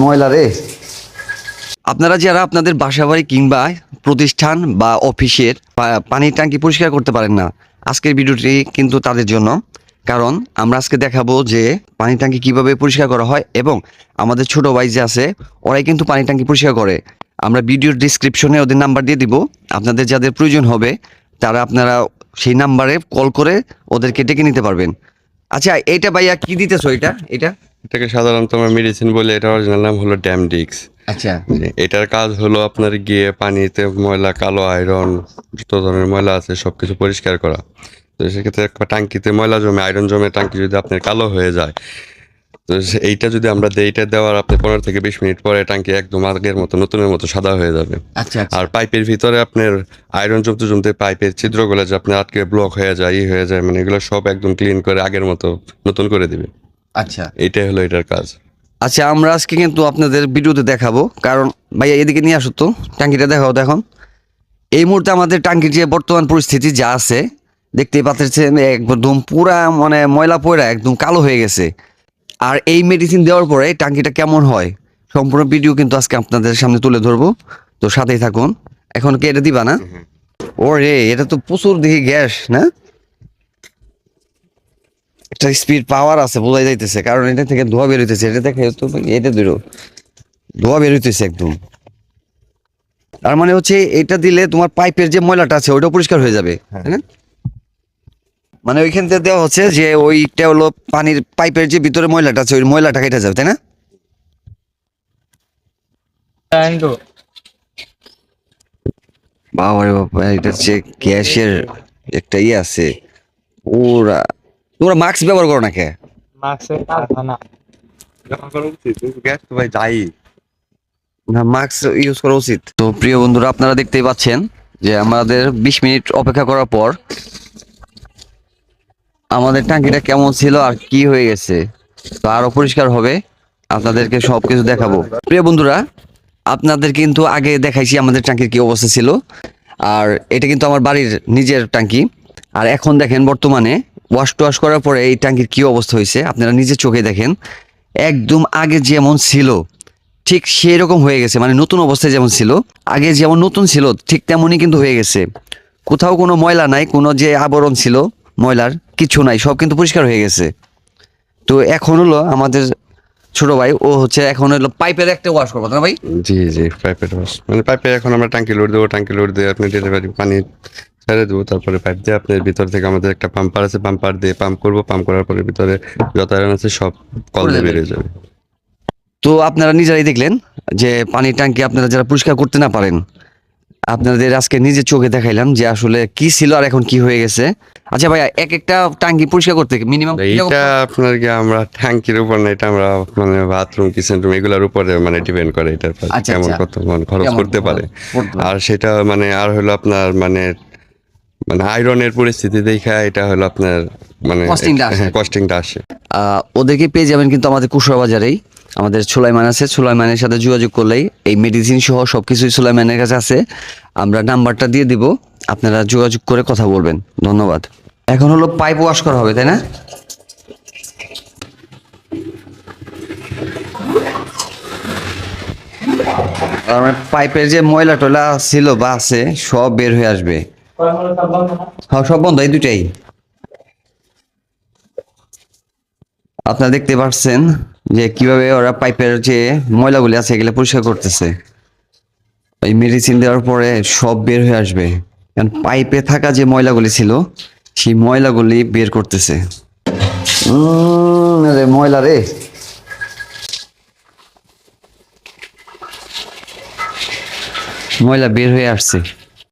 ময়লা রে। আপনারা যারা আপনাদের বাসাবাড়ি কিংবা প্রতিষ্ঠান বা অফিসের পানির ট্যাঙ্কি পরিষ্কার করতে পারেন না, আজকের ভিডিওটি কিন্তু তাদের জন্য। কারণ আমরা আজকে দেখাবো যে পানির ট্যাঙ্কি কিভাবে পরিষ্কার করা হয়, এবং আমাদের ছোট ভাই যে আছে ওরাই কিন্তু পানির ট্যাঙ্কি পরিষ্কার করে। আমরা ভিডিওর ডিসক্রিপশনে ওদের নাম্বার দিয়ে দিব, আপনাদের যাদের প্রয়োজন হবে তারা আপনারা সেই নাম্বারে কল করে ওদেরকে ডেকে নিতে পারবেন। আচ্ছা, এইটা ভাইয়া কি দিতেছো? এটাকে সাধারণত আমরা মেডিসিন বলে, এটা অরিজিনাল নাম হলো ড্যামডিক্স। আচ্ছা, এটার কাজ হলো আপনার গিয়ে পানিতে ময়লা, কালো আয়রন, যত ধরনের ময়লা আছে সবকিছু পরিষ্কার করা। তো সেক্ষেত্রে একটা টাঙ্কিতে ময়লা জমে, আয়রন জমে টাঙ্কি যদি আপনার কালো হয়ে যায়, তো এইটা যদি আমরা দিই, এইটা দেওয়ার আপনি 15 থেকে 20 মিনিট পরে টাঙ্কি একদম আগের মতো, নতুনের মতো সাদা হয়ে যাবে। আচ্ছা। আর পাইপের ভিতরে আপনার আয়রন জমতে জমতে পাইপের ছিদ্রগুলো যে আপনার আটকে ব্লক হয়ে যায়, হয়ে যায়, মানে এগুলো সব একদম ক্লিন করে আগের মতো নতুন করে দিবে। আচ্ছা, এইটাই হলো এটার কাজ। আচ্ছা, আমরা আজকে কিন্তু আপনাদের ভিডিওতে দেখাবো। কারণ ভাইয়া এদিকে নিয়ে আসো তো, ট্যাঙ্কিটা দেখাও। দেখুন এই মুহূর্তে আমাদের ট্যাঙ্কির যে বর্তমান পরিস্থিতি যা আছে, দেখতেই পাচ্ছেন একদম পুরা মানে ময়লা পয়রা একদম কালো হয়ে গেছে। আর এই মেডিসিন দেওয়ার পরে ট্যাঙ্কিটা কেমন হয় সম্পূর্ণ ভিডিও কিন্তু আজকে আপনাদের সামনে তুলে ধরবো। তো সাথেই থাকুন। এখন কি এটা দিবা না? ওরে, এটা তো প্রচুর দেখি গ্যাস না, একটা স্পিড পাওয়ার আছে বোঝাই যাইতেছে, কারণ এটা থেকে ধোয়া বের হইতেছে। এটা দেখে তো এটা ধোয়া বের হইতেছে একদম। তার মানে হচ্ছে এটা দিলে তোমার পাইপের যে ময়লাটা আছে ওইটা পরিষ্কার হয়ে যাবে, তাই না? মানে ওইখান থেকে দেওয়া হচ্ছে যে ওইটা হলো পানির পাইপের যে ভিতরে ময়লাটা আছে ওই ময়লাটা কেটে যাবে, তাই না? বাবা রে বাবা, এটা হচ্ছে গ্যাসের একটা ইয়ে আছে পুরা। তোমরা মাস্ক ব্যবহার করো না কে? গ্যাস তো ভাই যাই না, মাস্ক ইউজ করা উচিত। তো প্রিয় বন্ধুরা, আপনারা দেখতেই পাচ্ছেন যে আমাদের 20 মিনিট অপেক্ষা করার পর আমাদের ট্যাঙ্কিটা কেমন ছিল আর কি হয়ে গেছে। তো আরো পরিষ্কার হবে, আপনাদেরকে সবকিছু দেখাবো। প্রিয় বন্ধুরা, আপনাদের কিন্তু আগে দেখাইছি আমাদের ট্যাঙ্কির কি অবস্থা ছিল। আর এটা কিন্তু আমার বাড়ির নিজের ট্যাঙ্কি। আর এখন দেখেন বর্তমানে ওয়াশ করার পরে এই ট্যাঙ্কির কি অবস্থা হয়েছে আপনারা নিজের চোখে দেখেন। একদম আগে যেমন ছিল ঠিক সেই রকম হয়ে গেছে, মানে নতুন অবস্থায় যেমন ছিল, আগে যেমন নতুন ছিল ঠিক তেমনই কিন্তু হয়ে গেছে। কোথাও কোনো ময়লা নাই, কোনো যে আবরণ ছিল ময়লার কিছু নাই, সব কিন্তু পরিষ্কার হয়ে গেছে। তো এখন হলো আমাদের ছোট ভাই ও হচ্ছে এখন হলো পাইপের একটা ওয়াশ করবো না ভাই? জি জি, পাইপের ওয়াশ মানে পাইপে এখন আমরা ট্যাঙ্কি লোড দেবো, ট্যাঙ্কি লোড দিয়ে আপনি ডেলিভারি পানি ছেড়ে দেবো, তারপরে পাইপ দিয়ে আপনার ভিতর থেকে আমাদের একটা পাম্পার আছে, পাম্পার দিয়ে পাম্প করবো, পাম্প করার পরে ভিতরে যত আয়রন আছে সব কল দিয়ে বেরিয়ে যাবে। তো আপনারা নিজেরাই দেখলেন যে পানির ট্যাঙ্কি আপনারা যারা পরিষ্কার করতে না পারেন, আপনাদের আজকে নিজের চোখে দেখাইলাম যে আসলে কি ছিল আর এখন কি হয়ে গেছে। আচ্ছা ভাইয়া, এক একটা ট্যাঙ্কি পরিষ্কার করতে মিনিমাম এইটা আপনার কি আমরা ট্যাঙ্কির উপর না, এটা আমরা মানে বাথরুম, কিচেন রুম এগুলোর উপরে মানে ডিপেন্ড করে এটার কেমন কত খরচ করতে পারে। আর সেটা মানে আর হলো আপনার মানে মানে আয়রনের পরিস্থিতি দেখা এটা হলো আপনার মানে কস্টিংটা আসে। ওদেরকে পেয়ে যাবেন কিন্তু আমাদের কুশরা বাজারেই। আমাদের সুলাইমান আছে, সুলাইমানের সাথে যোগাযোগ করলেই এই মেডিসিন সহ সবকিছুই সুলাইমানের কাছে আছে। আমরা নাম্বারটা দিয়ে দিব, আপনারা যোগাযোগ করে কথা বলবেন। ধন্যবাদ। এখন হলো পাইপ ওয়াশ করা হবে, তাই না? পাইপের যে ময়লা টয়লা ছিল বা আছে সব বের হয়ে আসবে। হ্যাঁ, সব বন্ধ, এই দুটাই। আপনারা দেখতে পাচ্ছেন যে কিভাবে ওরা পাইপের যে ময়লাগুলি আছে এগুলো পরিষ্কার করতেছে। এই মেডিসিন দেওয়ার পরে সব বের হয়ে আসবে, কারণ পাইপে থাকা যে ময়লাগুলি ছিল সেই ময়লাগুলি বের করতেছে। ময়লা রে, ময়লা বের হয়ে আসছে।